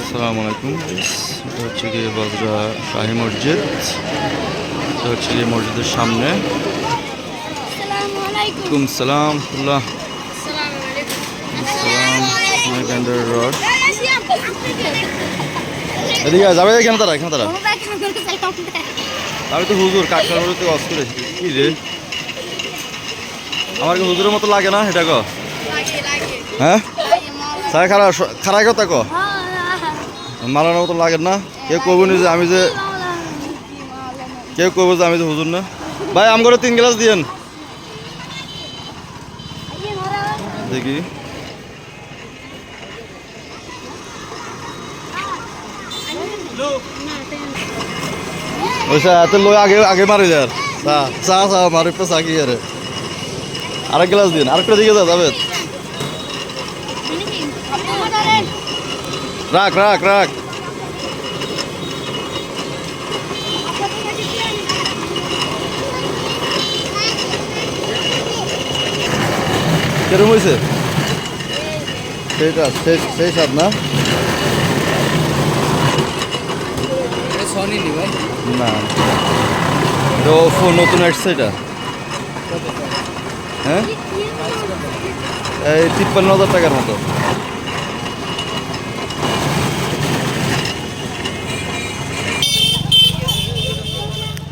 আসসালামু আলাইকুম। এটা হচ্ছে গিয়ে বজরা শাহী মসজিদ। এটা হচ্ছে গিয়ে মসজিদের সামনে। ওয়ালাইকুম সালাম রড। এদিকে যাবে কেন তারা? এখানে তারা আমি তো হুজুর কাঠখার মধ্যে অস করে কি রে, আমার কি হুজুরের মতো লাগে না এটা গো? হ্যাঁ সাই খারা খারাই কথা কো মালানোর মতো লাগে না। কেউ কবো না যে আমি যে হুজুর না। ভাই আম করে 3 গ্লাস দিয়েন দেখি। ওইসা এত লোক আগে আগে মারি যার চা চা মারি পে চা কি আরে আরেক গ্লাস দিন, আরেকটা দিকে যাবে। রাখ রাখ রাখ কেরম হয়েছে সেইটা সেই স্বাদ না? না নতুন আসছে এটা। হ্যাঁ এই 53,000 টাকার মতো।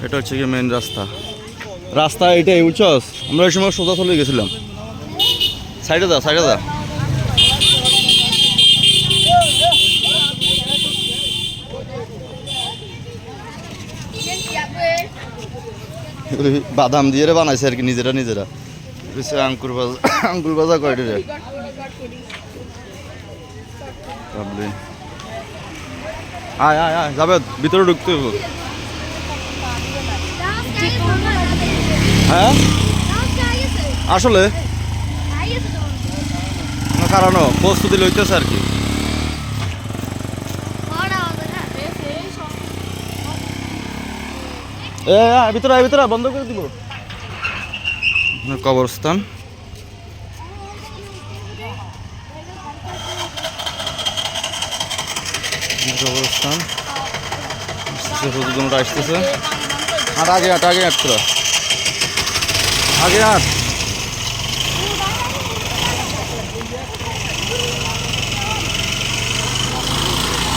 এটা হচ্ছে কি মেন রাস্তা এটাই বুঝছস। আমরা ওই সময় সোজা চলে গেছিলাম। সাইডে যা বাদাম দিয়ে বানাইছে আর কি নিজেরা আঙ্কুর ভাজা কয়টা রে আয় আয় আয় যাবে ভিতরে ঢুকতে হইব। হ্যাঁ আসলে কারণ প্রস্তুতি লইতেছে আর কি। ভিতরে বন্ধ করে দিব। কবরস্থান আসতেছে। আর আগে হাট তোরা আগে হাট।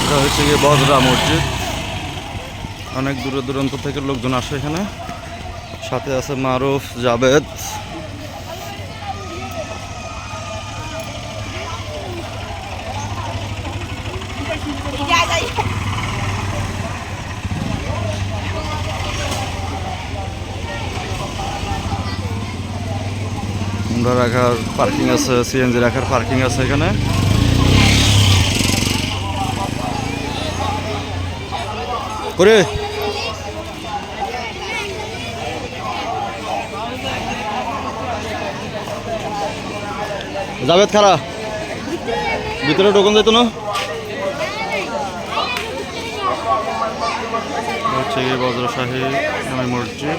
এটা হচ্ছে গিয়ে বজরা মসজিদ। অনেক দূর দূরান্ত থেকে লোকজন আসে এখানে। সাথে আছে মারুফ জাবেদ। রাখার পার্কিং আছে, সিএনজি রাখার পার্কিং আছে এখানে। করে জাবেদ খারা ভিতরে ঢোকন যেত না। হচ্ছে বজরা শাহী মসজিদ।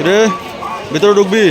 রে ভিতরে ঢুকবি?